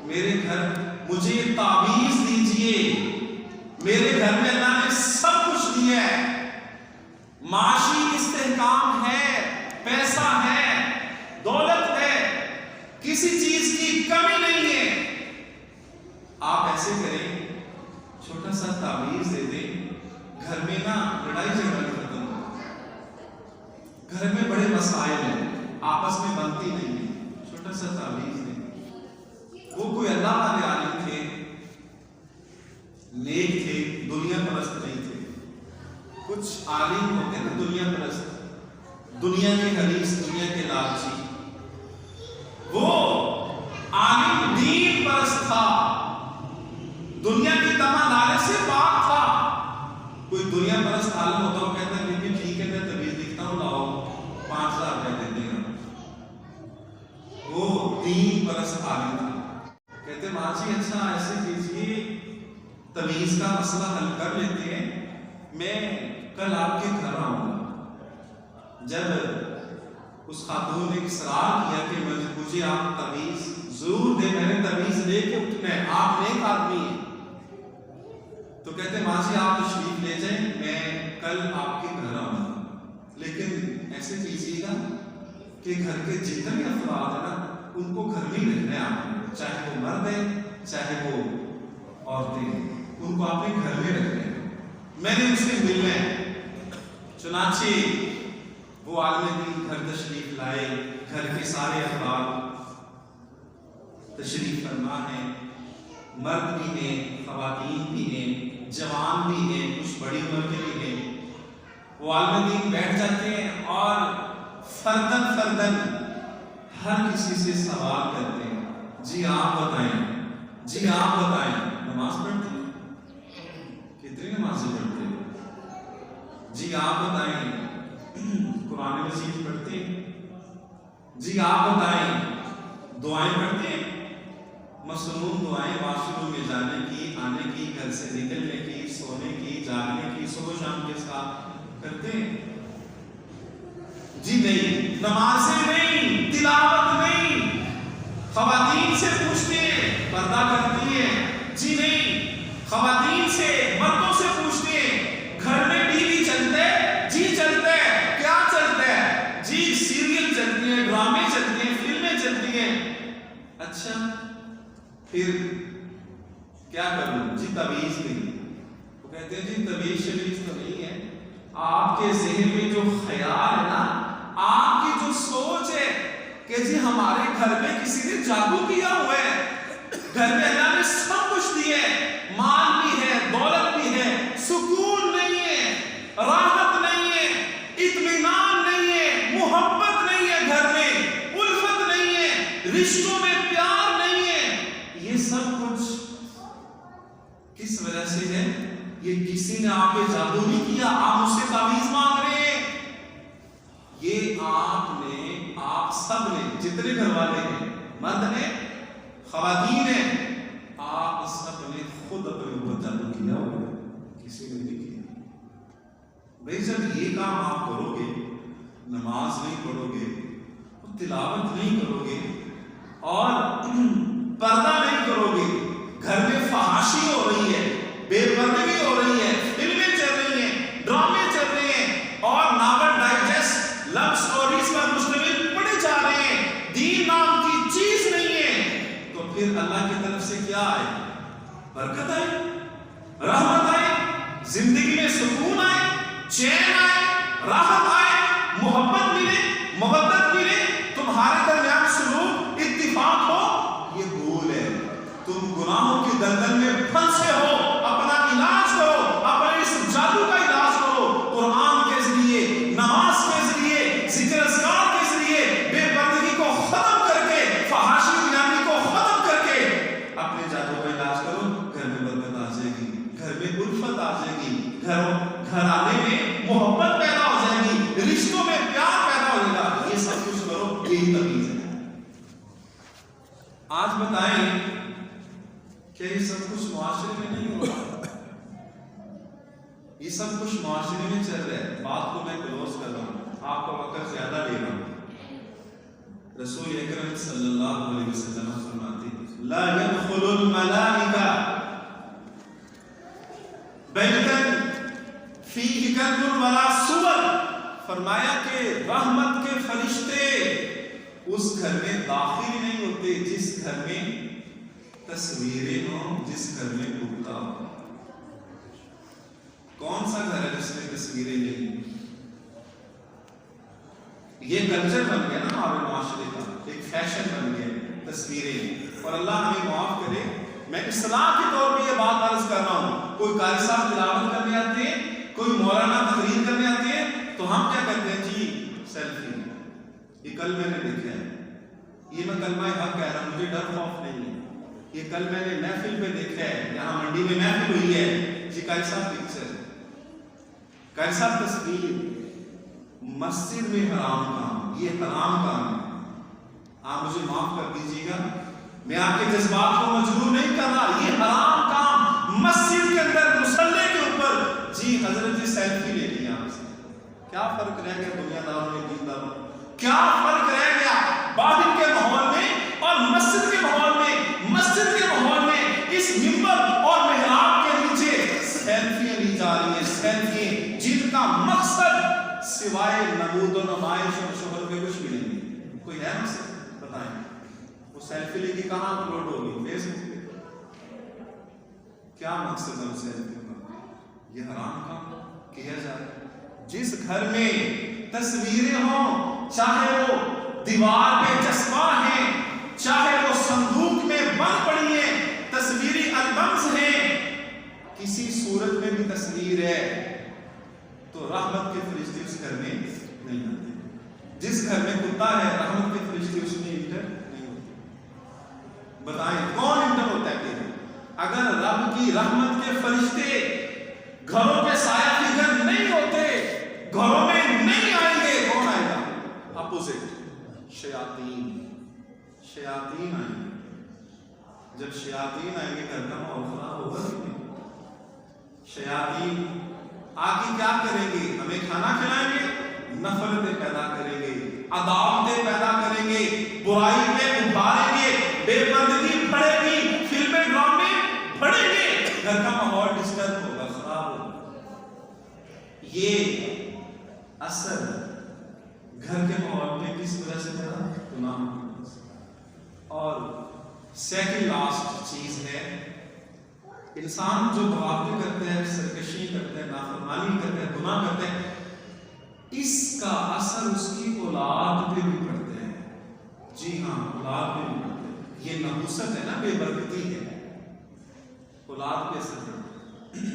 میرے گھر مجھے تعویذ دیجئے، میرے گھر میں اللہ نے سب کچھ دیا ہے، معاشی استحکام استحکام ہے، پیسہ ہے، دولت ہے، کسی چیز کی کمی نہیں ہے، آپ ایسے کریں، چھوٹا سا تعویذ دے دیں، گھر میں نا لڑائی جھگڑا ختم ہو، گھر میں بڑے مسائل ہیں، آپس میں بنتی نہیں ہے، چھوٹا سا تعویذ دیں۔ وہ کوئی اللہ والے عالم تھے، نیک تھے، دنیا پرست نہیں تھے۔ کچھ عالم ہوتے ہیں دنیا پرست، دنیا کے حریص، دنیا کے لالچی۔ وہ عالم دین پرست تھا، دنیا کی تمام لالچ سے پاک تھا۔ کوئی دنیا پرست عالم ہوتا وہ کہتا ہے کہ ٹھیک ہے میں تعویذ لکھتا ہوں، لاؤ 5000 روپے دے دے گا۔ وہ دین پرست عالم تھا، کہتے ماں جی اچھا ایسے کیجیے، تعویذ کا مسئلہ حل کر لیتے ہیں، میں کل آپ کے گھر آؤں گا۔ جب اس خاتون نے اصرار کیا کہ مجھے آپ تعویذ ضرور دیں، میں نے تعویذ لے کے اٹھنا ہے، آپ نیک آدمی ہیں، تو کہتے ماں جی آپ تشریف لے جائیں، میں کل آپ کے گھر آؤں گا، لیکن ایسے کیجیے گا کہ گھر کے جتنے افراد ہیں نا ان کو گھر میں ہی رہنا ہے، آپ چاہے وہ مرد ہیں چاہے وہ عورتیں، ان کو آپ نے گھر میں رکھنا ہے، میں نے ان سے ملنا ہے۔ چنانچہ وہ عالم دین گھر تشریف لائے، گھر کے سارے افراد تشریف فرما ہیں، مرد بھی ہیں، خواتین بھی ہیں، جوان بھی ہیں، کچھ بڑی عمر کے بھی ہیں۔ وہ عالم دین بیٹھ جاتے ہیں اور فردن فردن ہر کسی سے سوال کرتے ہیں، جی آپ بتائیں، جی آپ بتائیں، نماز پڑھتے ہیں؟ کتنی نمازیں پڑھتے ہیں؟ جی آپ بتائیں، قرآن مجید پڑھتے ہیں؟ جی آپ بتائیں، دعائیں پڑھتے ہیں؟ مصنون دعائیں واش روم میں جانے کی، آنے کی، گھر سے نکلنے کی، سونے کی، جاگنے کی، صبح شام کے ساتھ کرتے ہیں؟ جی نہیں، نمازیں نہیں، تلاوت نہیں۔ خواتین سے پوچھتے ہیں، پردہ کرتی ہیں؟ جی نہیں۔ خواتین سے، مردوں سے پوچھتے ہیں، گھر میں ٹی وی چلتے؟ جی چلتے۔ کیا چلتا ہے؟ جی سیریل چلتی ہیں، ڈرامے چلتے ہیں، فلمیں چلتی ہیں۔ اچھا پھر کیا کروں؟ جی تعویذ نہیں۔ وہ کہتے ہیں جی تعویذ شریف تو نہیں ہے، آپ کے ذہن میں جو خیال ہے نا، آپ کی جو سوچ ہے کہ جی ہمارے گھر میں کسی نے جادو کیا ہوا ہے، گھر میں اللہ نے سب کچھ دیا ہے، مال بھی ہے، دولت بھی ہے، سکون نہیں ہے، راحت نہیں ہے، اطمینان نہیں ہے، محبت نہیں ہے، گھر میں الفت نہیں ہے، رشتوں میں پیار نہیں ہے، یہ سب کچھ کس وجہ سے ہے؟ یہ کسی نے آپ پہ جادو نہیں کیا، آپ مجھ سے تعویذ مانگ رہے ہیں، یہ آپ سب نے، جتنے گھر والے ہیں، مرد ہیں، خواتین ہیں، آپ سب نے خود اپنے اوپر جادو کیا ہوا ہے، کسی نے نہیں کیا۔ بھئی جب یہ کام آپ کرو گے، نماز نہیں پڑھو گے، تلاوت نہیں کرو گے اور پردہ نہیں کرو گے، گھر میں فحاشی ہو رہی ہے، بے پردگی ہو رہی ہے، فلمیں چل رہی ہیں، ڈرامے چل رہے ہیں اور ناول ڈائجسٹ لو سٹوریز پر مشتمل پڑے جا رہے ہیں، دین نام کی چیز نہیں ہے، تو پھر اللہ کی طرف سے کیا آئے؟ برکت آئے، رحمت آئے، زندگی میں سکون آئے، چین آئے، راحت آئے، محبت ملے، مودت ملے، تمہارے درمیان سلوک اتفاق ہو، یہ بھول ہے۔ تم گناہوں کی دلدل میں پھنسے ہو، اپنا علاج کرو، اپنے اس جادو کا علاج کرو، قرآن کے ذریعے، نماز کے ذریعے، ذکر اذکار کے ذریعے، بے پردگی کو ختم کر کے، فحاشی بیانی کو ختم کر کے اپنے جادو کا علاج کرو، گھر میں برکت آ جائے گی، گھر میں الفت آ جائے گی، گھرانے میں محبت پیدا ہو جائے گی، رشتوں میں پیار پیدا ہو جائے گا۔ یہ سب کچھ کرو، یہی تعویذ ہے۔ آج بتائیں کہ یہ سب کچھ معاشرے میں نہیں ہو رہا، یہ سب کچھ معاشرے میں چل رہا ہے۔ بات کو میں کلوز کر رہا ہوں، آپ کا وقت زیادہ لے رہا ہوں۔ رسول اکرم صلی اللہ علیہ وسلم فرماتے ہیں، لا يدخل الملائکہ بیتا فیہ کلب ولا صور فرمایا کہ رحمت کے فرشتے اس گھر میں داخل نہیں ہوتے جس گھر میں تصویریں ہوں، جس گھر میں بتاں ہو۔ کون سا گھر ہے جس میں تصویریں نہیں؟ یہ کلچر بن گیا نا ہمارے معاشرے کا، ایک فیشن بن گیا تصویریں۔ اور اللہ ہمیں معاف کرے، میں اصلاح کے طور پہ یہ بات عرض کر رہا ہوں، کوئی قاری صاحب تلاوت کرنے آتے ہیں، کوئی مولانا تقریر کرنے آتے ہیں، تو ہم کیا کرتے ہیں؟ جی سیلفی۔ یہ کل میں نے دیکھا ہے، یہ میں کلمہ حق کہہ رہا ہوں، مجھے ڈر خوف نہیں ہے، یہ کل میں نے محفل پہ دیکھا ہے، یہاں منڈی میں محفل ہوئی ہے، جی قاری صاحب پکچر، قاری صاحب تصویر، مسجد میں حرام کام، یہ حرام کام ہے۔ آپ مجھے معاف کر دیجیے گا، میں آپ کے جذبات کو مجبور نہیں کر رہا، یہ حرام کام مسجد کے اندر مصلی کے اوپر جی حضرت جی سیلفی لے لی آپ سے۔ کیا فرق رہ گیا دنیا داروں میں دین داروں میں؟ کیا فرق رہ گیا باطن کے ماحول میں اور مسجد کے ماحول میں؟ مسجد کے ماحول میں اس منبر اور محراب کے نیچے سیلفیاں لی جا رہی ہیں، سیلفیاں جن کا مقصد سوائے نمود و نمائش اور شہرت کے کچھ بھی نہیں ہے۔ کوئی ہے مقصد؟ بتائیں، وہ سیلفی لے کے کہاں اپلوڈ ہوگی؟ فیس بک پہ؟ کیا مقصد ہے سیلفی کا؟ یہ حرام کام کیا جائے۔ جس گھر میں تصویریں ہوں، چاہے وہ دیوار پہ چسپاں ہیں، چاہے وہ صندوق میں بند پڑی ہیں، تصویری البمز ہیں، کسی صورت میں بھی تصویر ہے تو رحمت کے فرشتے اس گھر میں نہیں آتے۔ جس گھر میں کتا ہے، رحمت کے فرشتے اس میں انٹر نہیں ہوتے۔ بتائیں کون انٹر ہوتا ہے؟ کہ اگر رب کی رحمت کے فرشتے گھروں کے سایہ فگر نہیں ہوتے، گھروں میں نہیں آئیں گے، کون آئے گا؟ اپوزٹ، شیاطین۔ شیاطین آئیں گے۔ جب شیاطین آئیں گے گھر کا ماحول خراب ہوگا۔ شیاطین آگے کیا کریں گے؟ ہمیں کھانا کھلائیں گے، نفرتیں پیدا کریں گے، عداوتیں پیدا کریں گے، برائی پہ ابھاریں گے، بے پردگی بڑھے گی، فلمیں ڈرامے بڑھیں گے، گھر کا ماحول ڈسٹرب ہوگا، خراب ہوگا۔ یہ اثر گھر کے ماحول میں کس وجہ سے پڑا؟ گناہ کی وجہ سے۔ اور سیکنڈ لاسٹ چیز ہے، انسان جو بغاوتیں کرتے ہیں، سرکشی کرتے ہیں، نافرمانی کرتے ہیں، گناہ کرتے ہیں، اس کا اثر اس کی اولاد پہ بھی پڑتا ہے۔ جی ہاں، اولاد پہ بھی پڑتا ہے۔ یہ نحوست ہے نا، بے برکتی ہے، اولاد پہ اثر پڑتا ہے۔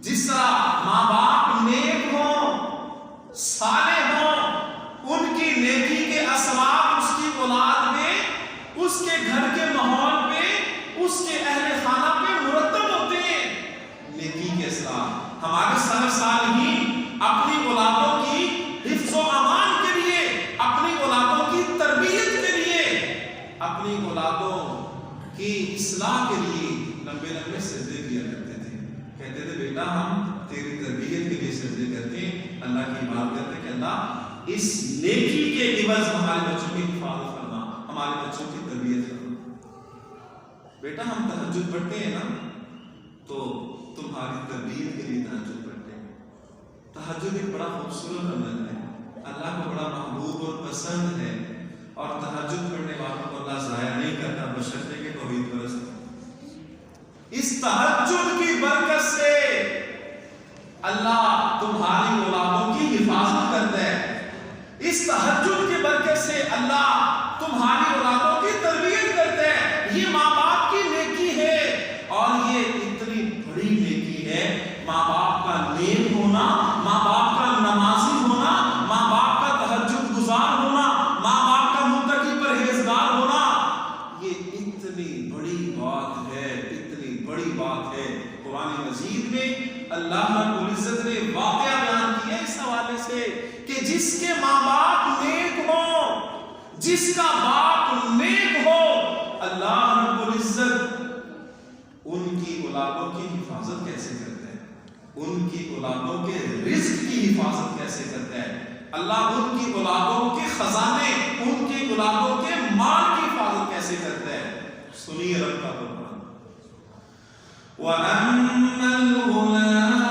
جس طرح ماں باپ نیک ہوں، صالح ہوں، ان کی نیکی کے اثرات اس کی اولاد میں، اس کے گھر کے ماحول میں، اس کے اہل خانہ پہ مرتب ہوتے ہیں۔ نیکی کے اثرات ہمارے سلف صالحین اپنی اولادوں کی حفظ و امان کے لیے، اپنی اولادوں کی تربیت کے لیے، اپنی اولادوں کی اصلاح کے لیے لمبے لمبے سجدے کیا کرتے تھے۔ کہتے تھے بیٹا ہم تیری تربیت کے لیے سجدے کرتے ہیں، اللہ کی بات کرتے کہ اللہ اس نیکی کے عوض ہمارے بچوں کی حفاظت فرما، ہمارے بچوں کی تربیت فرما۔ بیٹا ہم تہجد پڑھتے ہیں نا، تو تمہاری تربیت کے لیے تہجد پڑھتے ہیں۔ تہجد ایک بڑا خوبصورت عمل ہے، اللہ کو بڑا محبوب اور پسند ہے، اور تہجد پڑھنے والوں کو اللہ ضائع نہیں کرتا بشرطے کہ توحید پرست ہو۔ اس تہجد کی برکت سے اللہ تمہاری اولادوں کی حفاظت کرتا ہے، اس تہجد کی برکت سے اللہ تمہاری اولادوں کی تربیت کرتا ہے۔ یہ ماں باپ کی نیکی ہے، اور یہ اتنی بڑی نیکی ہے، ماں باپ کا نیک ہونا، ماں باپ کا نمازی ہونا، ماں باپ کا تہجد گزار ہونا، ماں باپ کا متقی پرہیزگار ہونا، یہ اتنی بڑی بات ہے، اتنی بڑی بات ہے۔ قرآن مجید میں اللہ رب العزت نے واقعہ بیان کیا اس حوالے سے کہ جس کے ماں باپ نیک ہوں، جس کا باپ نیک ہو، اللہ رب العزت ان کی اولادوں کی حفاظت کیسے کرتا ہے، ان کی اولادوں کے رزق کی حفاظت کیسے کرتا ہے، اللہ ان کی اولادوں کے خزانے، ان کی اولادوں کے مال کی حفاظت کیسے کرتا ہے۔ سنیے رب کا قرآن، وَأَمَّا الْغُلَامُ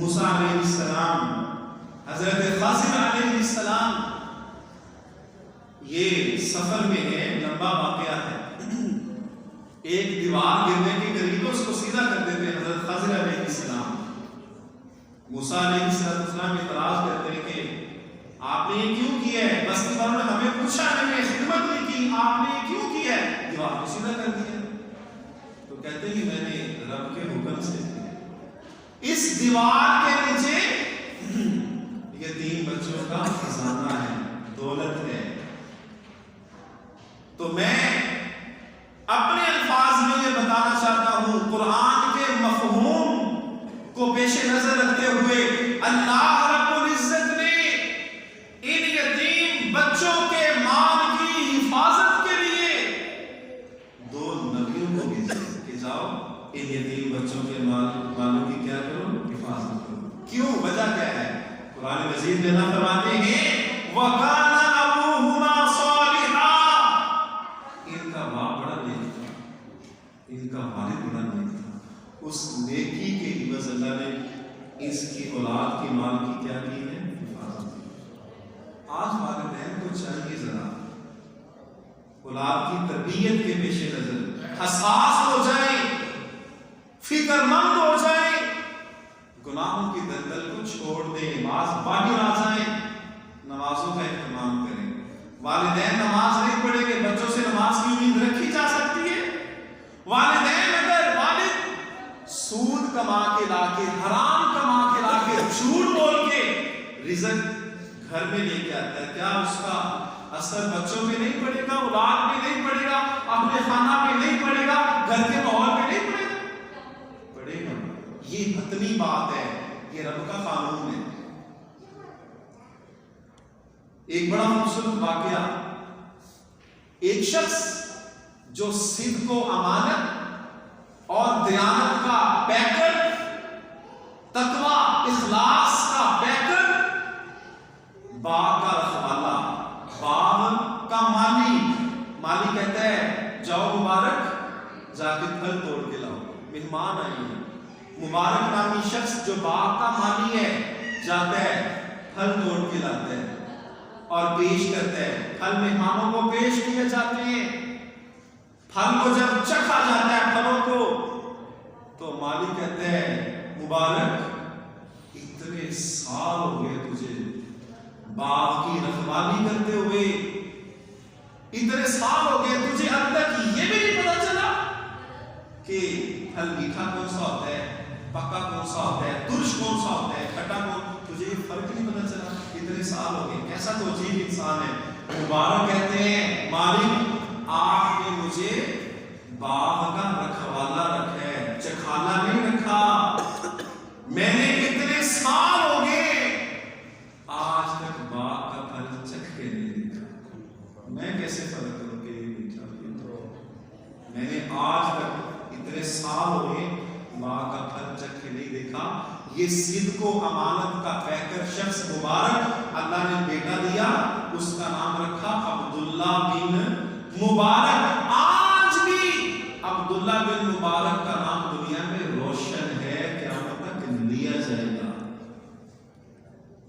موسیٰ علیہ السلام، حضرت خضر علیہ السلام، یہ سفر میں ہے، لمبا واقعہ ہے، ایک دیوار گرنے کے قریب اس کو سیدھا کر دیتے ہیں حضرت خضر علیہ السلام۔ موسیٰ علیہ السلام اعتراض کرتے ہیں کہ آپ نے یہ کیوں کیا ہے؟ بستی والوں نے ہمیں پوچھا نہیں ہے، خدمت نہیں کی، آپ نے یہ کیوں کیا ہے؟ دیوار کو سیدھا کر دیا۔ تو کہتے ہیں کہ میں نے رب کے حکم سے کیا۔ اس دیوار کے نیچے یتیم بچوں کا خزانہ ہے، دولت ہے۔ تو میں اپنے الفاظ میں یہ بتانا چاہتا ہوں، قرآن کے مفہوم کو پیش نظر رکھتے ہوئے اللہ رب العزت نے ان یتیم بچوں کے مال کی حفاظت کے لیے دو نبیوں کو بھیجا کہ جاؤ ان یتیم بچوں کے مالوں کی کیا کرو؟ حفاظت کرو۔ کیوں؟ وجہ کیا ہے؟ قرآن مجید میں فرماتے ہیں وَكَانَ أَبُوهُمَا صَالِحًا، ان کا باپ بڑا نیک تھا، ان کا والد بڑا نیک تھا۔ اس نیکی کے عوض اللہ نے اس کی اولاد کی مال کی کیا کی ہے؟ حفاظت کی۔ آج والدین کو چاہیے ذرا اولاد کی تربیت کے پیش نظر حساس ہو جائیں، فکر مند ہو جائیں، گناہوں کی دلدل کو چھوڑ دیں، نماز باہر آ جائیں، نمازوں کا اہتمام کریں۔ والدین نماز نہیں پڑھیں گے، بچوں سے نماز کی امید رکھی جا سکتی ہے؟ والدین اگر والد سود کما کے لا کے، حرام کما کے لا کے، جھوٹ بول کے رزق گھر میں لے کے آتا ہے، کیا اس کا اثر بچوں پہ نہیں پڑے گا، اولاد پہ نہیں پڑے گا، اپنے خانہ پہ نہیں پڑے گا، گھر کے ماحول پہ نہیں پڑے گا؟ پڑے گا۔ یہ حتمی بات ہے، یہ رب کا قانون ہے۔ ایک بڑا خوبصورت واقعہ، ایک شخص جو صدق و امانت اور دیانت کا پیکر، تقوی اخلاص کا پیکر، باغ کا رکھوالا، باغ کا مالی کہتا ہے جاؤ مبارک جا کے پھل توڑ کے لاؤ، مہمان آئے ہیں۔ مبارک نامی شخص جو باغ کا مالی ہے جاتا ہے، پھل توڑ کے لاتا ہے اور پیش کرتا ہے۔ پھل مہمانوں کو پیش کیے جاتے ہیں۔ پھل کو جب چکھا جاتا ہے پھلوں کو، تو مالی کہتا ہے مبارک اتنے سال ہو گئے تجھے باغ کی رکھوالی کرتے ہوئے، اتنے سال ہو گئے تجھے اب تک یہ بھی نہیں پتا چلا کہ پھل میٹھا کون سا ہوتا ہے، پکا کون سا ہوتا ہے، ترش کون سا ہوتا ہے، کھٹا کون، تجھے یہ فرق نہیں پتا چلا، اتنے سال ہو گئے۔ کیسا تو عجیب انسان ہے۔ مبارک کہتے ہیں مالک آپ نے مجھے باغ کا رکھوالا رکھا ہے، چکھالا نہیں رکھا۔ میں نے اتنے سال ہو گئے آج تک باغ کا پھل چکھ کے نہیں دیکھا، میں کیسے فرق کروں کہ یہ میٹھا؟ میں نے آج تک اتنے سال ہو گئے باغ کا پھل چکھ کے نہیں دیکھا۔ یہ صدق و امانت کا پیکر شخص مبارک، اللہ نے بیٹا دیا، اس کا نام رکھا عبداللہ بن مبارک۔ آج بھی عبداللہ بن مبارک کا نام دنیا میں روشن ہے، قیامت تک لیا جائے گا۔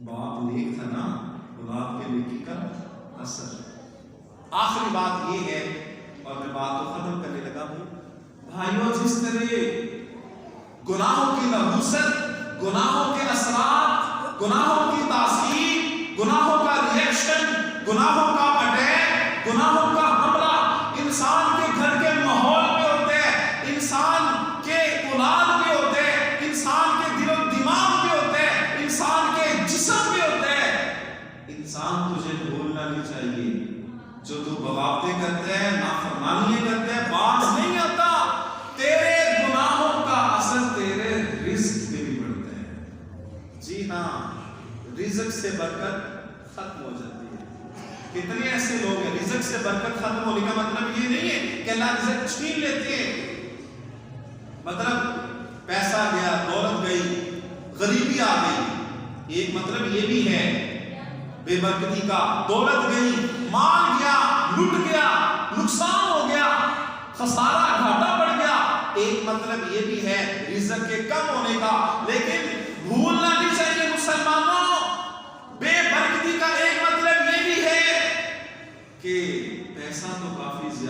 باپ نیک تھا نا، اولاد کے نیکی کا اثر۔ آخری بات یہ ہے، اور میں بات کو ختم کرنے لگا ہوں، بھائیوں، جس طرح گناہوں کی نحوست، گناہوں کے اثرات، گناہوں کی تاثیر، گناہوں کا ریئیکشن، گناہوں کا اٹیک، گناہوں کا حملہ انسان کے گھر کے ماحول پہ ہوتے ہیں، انسان کے اولاد پہ ہوتے ہیں، انسان کے دل و دماغ پہ ہوتے ہیں، انسان کے جسم پہ ہوتے ہیں۔ انسان تجھے بھولنا نہیں چاہیے، جو تو بغاوتیں کرتے ہیں، نافرمانیاں کرتے ہیں، باز نہیں آتا، تیرے گناہوں کا اثر تیرے رزق پہ بھی پڑتا ہے۔ جی ہاں، رزق سے برکت ختم ہو جاتی ہے۔ کتنے ایسے لوگ ہیں، رزق سے برکت ختم ہونے کا مطلب یہ نہیں ہے کہ اللہ رزق چھین لیتے ہیں، مطلب پیسہ گیا، دولت گئی، غریبی آ گئی، ایک مطلب یہ بھی ہے بے برکتی کا، دولت گئی، مال گیا، لٹ گیا، نقصان ہو گیا، خسارہ، گھاٹا پڑ گیا۔ ایک مطلب یہ بھی ہے رزق کے کم ہونے کا، لیکن بھولنا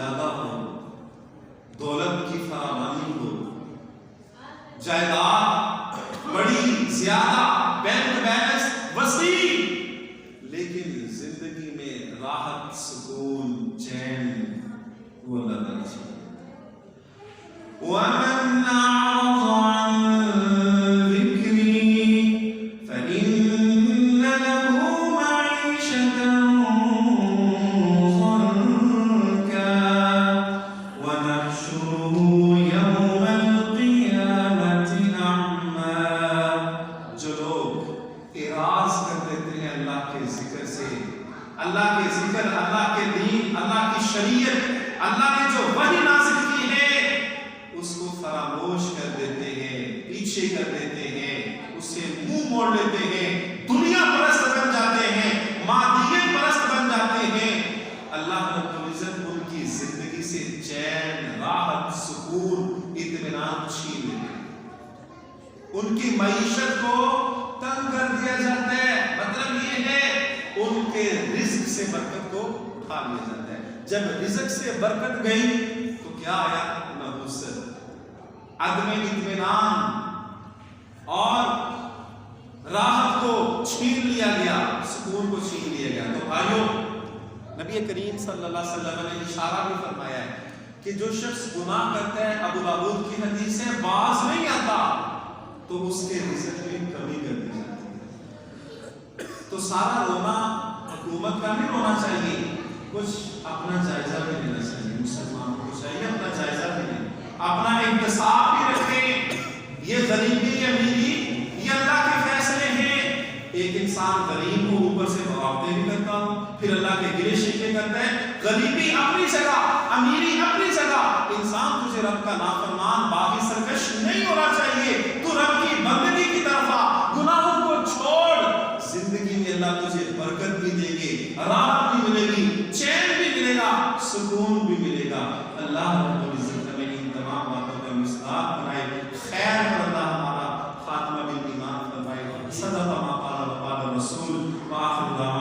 زیادہ ہو، دولت کی فراوانی ہو، جائیداد بڑی زیادہ، بینک بیلنس وسیع، لیکن زندگی میں راحت، سکون، چین وہ اللہ تعالیٰ چاہیے۔ وَمَنْ أَعْرَضَ عَنْ ذِكْرِي فَإِنَّ لَهُ مَعِيشَةً ضَنكًا وَنَحْشُرُهُ يَوْمَ الْقِيَامَةِ أَعْمَى۔ جو لوگ اعراض کر دیتے ہیں اللہ کے ذکر سے، اللہ کے ذکر، اللہ کے دین، اللہ کی شریعت، اللہ نے جو وحی نازل کی ہے اس کو فراموش کر دیتے ہیں، پیچھے کر دیتے ہیں، اس سے منہ موڑ لیتے ہیں، دنیا پرست بن جاتے ہیں، مادیت پرست بن جاتے ہیں، اللہ رب العزت ان کی زندگی سے چین، راحت، سکون، اطمینان چھین لیتے ہیں، ان کی معیشت کو تنگ کر دیا جاتا ہے۔ مطلب یہ ہے ان کے رزق سے برکت کو اٹھا لیا جاتا ہے۔ جب رزق سے برکت گئی تو کیا آیا؟ نحوست، عدم اطمینان اور راحت کو چھین لیا گیا، سکون کو چھین لیا گیا۔ تو بھائیو، نبی کریم صلی اللہ علیہ وسلم نے اشارہ بھی فرمایا ہے کہ جو شخص گناہ کرتا ہے، ابو داؤد کی حدیث ہے، باز نہیں آتا تو اس کے رزق میں کمی کر دی جاتی ہے۔ تو سارا رونا حکومت کا نہیں رونا چاہیے، کچھ اپنا جائزہ بھی لینا چاہیے، مسلمانوں کو چاہیے اپنا جائزہ بھی لیں، اپنا احتساب بھی رکھیں۔ یہ غریبی امیری یہ اللہ کے فیصلے ہیں۔ ایک انسان غریب ہو، اوپر سے بغاوتیں بھی کرتا ہو، پھر اللہ کے گرے شکوے کرتا ہے۔ غریبی اپنی جگہ، امیری اپنی جگہ، انسان تجھے رب کا نافرمان، باغی، سرکش نہیں ہونا چاہیے۔ تو رب کی بندگی کی طرف آ، گناہوں کو چھوڑ، زندگی میں اللہ تجھے برکت بھی دے گے، راحت بھی ملے گی، چین بھی ملے گا، سکون بھی ملے گا۔ اللہ رب العزت ہمیں ان تمام باتوں کا مصداق بنائے، خیر پر اللہ ہمارا خاتمہ بالایمان فرمائے۔ صدق ما قال وقال الرسول وآخر دعوانا